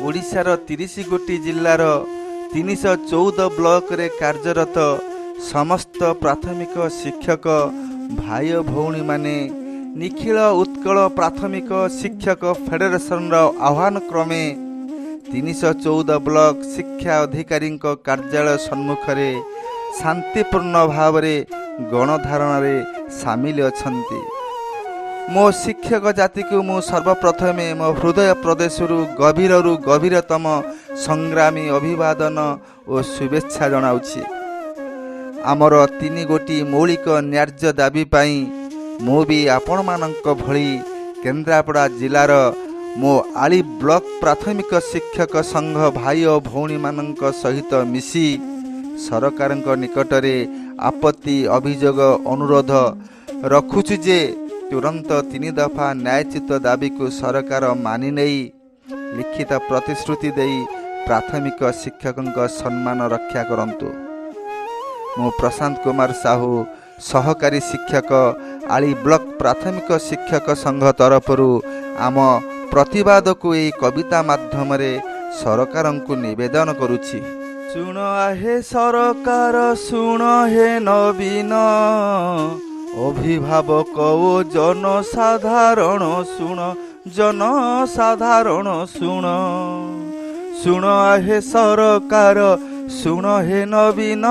ओडिशार 30 गोटी जिल्लार 314 ब्लॉक रे कार्यरत समस्त प्राथमिक शिक्षक भाई भौणी माने निखिल उत्कल प्राथमिक शिक्षक फेडरेशन आह्वान क्रमे 314 ब्लॉक शिक्षा अधिकारी कार्यालय सम्मुख में शांतिपूर्ण भाव गणधारण सामिल अच्छा। मो शिक्षक जाति को मु सर्वप्रथमे मो हृदय प्रदेश गभीर गभीरतम संग्रामी अभिवादन और शुभेच्छा जनाऊँगी। आमर 3 गोटी मौलिक न्याय्य दाबी पाई मु भी आपण मानक भली केन्द्रापड़ा जिलार मो आली ब्लॉक प्राथमिक शिक्षक संघ भाई और भौणी मानक सहित मिसी सरकार निकटरे आपत्ति अभियोग अनुरोध रखुछु जे तुरंत 3 दफा न्यायचित दाबी को सरकार मानि नहीं लिखित प्रतिश्रुति देई प्राथमिक शिक्षकों सम्मान रक्षा करंतु। मु प्रशांत कुमार साहू सहकारी शिक्षक आली ब्लॉक प्राथमिक शिक्षक संघ तरफरु आम प्रतिवाद को यही कविता माध्यम रे सरकार को निवेदन करुछि। सुन हे सरकार सुन हे नवीन अभिभावक ओ जनसाधारण सुन जनसाधारण सुन सुन हे सरकार सुन हे नवीन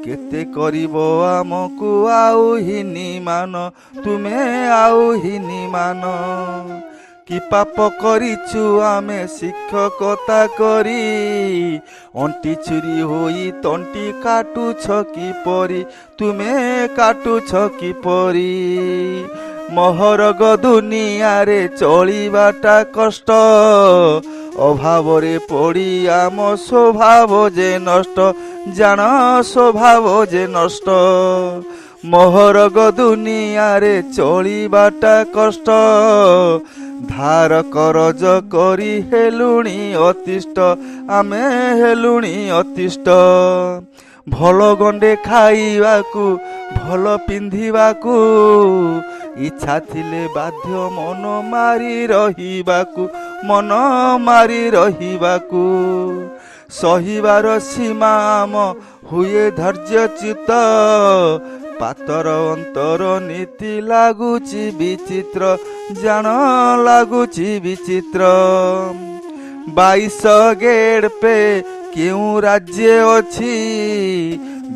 केते करिबो आमको आउ हिनी मान तुमे आउ हिनी मान कि पाप करिछु आमे शिक्षकता करी अंटी छुरी होई तंटी काटुछ कि परी तुमे काटुछ कि परी महरग दुनिया रे चलिबाटा कष्ट अभाव रे पड़ी आम स्वभाव जे नष्ट जान स्वभाव जे नष्ट महरग दुनिया रे चलिबाटा कष्ट धार करज करी हेलुणी अतिष्ट आमे हेलुणी अतिष्ट भल गंडे खाइबाकू भल पिंधिबाकू इच्छा थिले बाध्य मन मारी रहिबाकू मन मारी रहिबाकू सहिबार सीमा आम हुए धैर्य चित्त पातर अंतर नीति लागुची विचित्र जान लागुची विचित्र 22 गेड़ पे क्यों राज्य अच्छी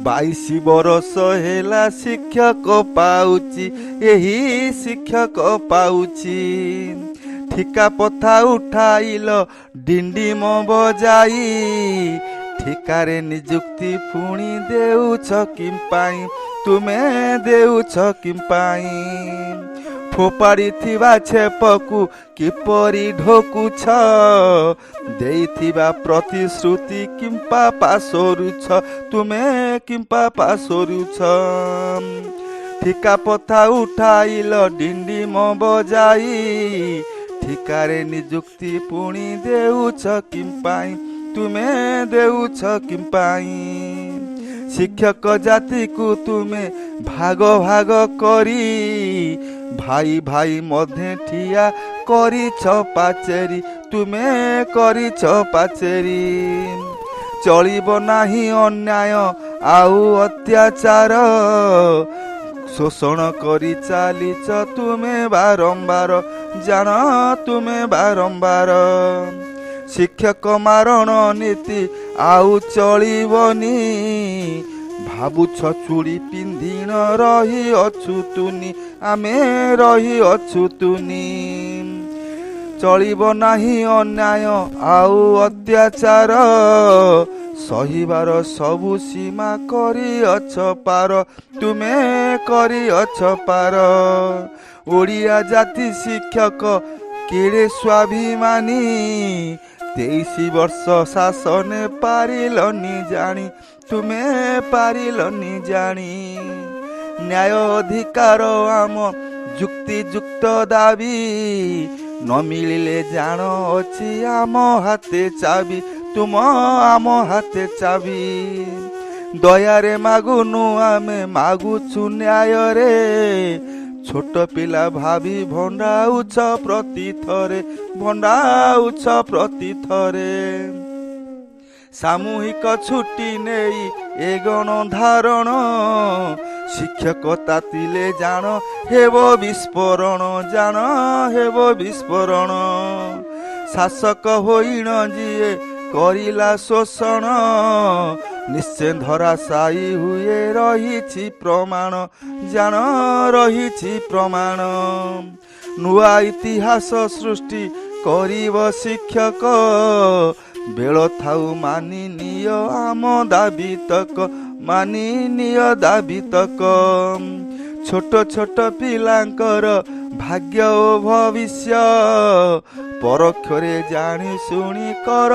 22 बरस हेला शिक्षक पाउची यही शिक्षक पाउची ठिका पथा उठाइल डिंडिम बजाई ठिकारे निजुक्ति पुणी देउछ किंपाई तुमे देउछ किंपाई फोपाड़ी थिबा छेपकू किपरी ढोकुछ देइथिबा प्रतिश्रुति किंपा पासरुछ तुमे किंपा पासरुछ ठिका पथा उठाइल डिंडिम बजाई ठिकारे निजुक्ति पुणी देउछ किंपाई तुमे देउछ किंपाई शिक्षक जाति को तुमे भाग भाग करी भाई भाई मध्य ठिया करी पाचेरी तुमे करी पाचेरी चलिब नाही अन्याय आउ अत्याचार शोषण करी चालीच तुमे बारंबार जान तुमे बारंबार शिक्षक मारण नीति आउ चलिबनी भाबुछ चूड़ी पिंधिन रही अछु तुनी आमे रही अछु तुनी चलिब नाही अन्याय आउ अत्याचार सहिबार सबु सीमा करी अछ पार तुमे करी अछ पार ओडिया जाति शिक्षक केड़े स्वाभिमानी 23 वर्ष शासन पारिलनी जानी तुमे पारिलनी जानी न्याय अधिकार आम जुक्ति जुक्त दाबी न मिलिले जान अछि आम हाथे चाबी तुम आम हाथे चाबी दयारे मागुनु आमे मागुछु न्याय रे ଛୋଟ ପିଲା ଭାବି ଭଣ୍ଡାଉଛ ପ୍ରତି ଥରେ ସାମୂହିକ ଛୁଟି ନେଇ ଏ ଗଣଧାରଣ ଶିକ୍ଷକ ତାତିଲେ ଜାଣ ହେବ ବିସ୍ଫୋରଣ ଶାସକ ହୋଇଣ ଯିଏ କରିଲା ଶୋଷଣ ନିଶ୍ଚୟ ଧରାଶାୟୀ ହୁଏ ରହିଛି ପ୍ରମାଣ ନୂଆ ଇତିହାସ ସୃଷ୍ଟି କରିବ ଶିକ୍ଷକ ବେଳ ଥାଉ ମାନିନିଅ ଆମ ଦାବି ତକ ଛୋଟ ଛୋଟ ପିଲାଙ୍କର ଭାଗ୍ୟ ଓ ଭବିଷ୍ୟ ପରୋକ୍ଷରେ ଜାଣି ଶୁଣି କର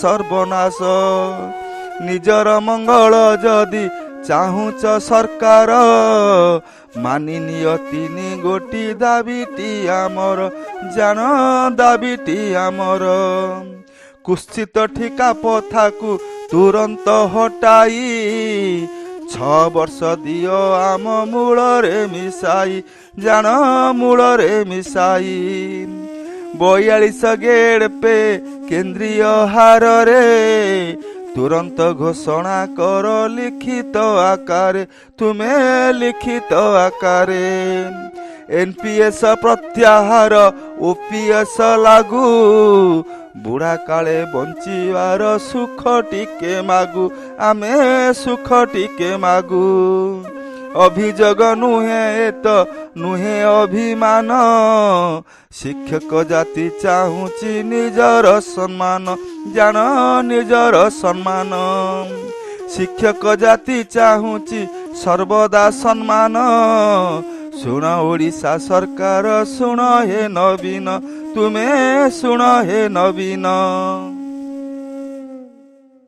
ସର୍ବନାଶ ନିଜର ମଙ୍ଗଳ ଯଦି ଚାହୁଁଛ ସରକାର ମାନିନିଅ 3 ଗୋଟି ଦାବିଟି ଆମର କୁଶ୍ଚିତ ଠିକା ପଥାକୁ ତୁରନ୍ତ ହଟାଇ 6 ବର୍ଷ ଦିଅ ଆମ ମୂଳରେ ମିଶାଇ 42 ଗେଡ୍ ପେ କେନ୍ଦ୍ରୀୟ ହାରରେ ତୁରନ୍ତ ଘୋଷଣା କର ଲିଖିତ ଆକାରେ NPS ପ୍ରତ୍ୟାହାର OPS ଲାଗୁ ବୁଢ଼ା କାଳେ ବଞ୍ଚିବାର ସୁଖ ଟିକେ ମାଗୁ ଅଭିଯୋଗ ନୁହେଁ ଅଭିମାନ ଶିକ୍ଷକ ଜାତି ଚାହୁଁଛି ନିଜର ସମ୍ମାନ ଶିକ୍ଷକ ଜାତି ଚାହୁଁଛି ସର୍ବଦା ସମ୍ମାନ ଶୁଣ ଓଡ଼ିଶା ସରକାର ଶୁଣ ହେ ନବୀନ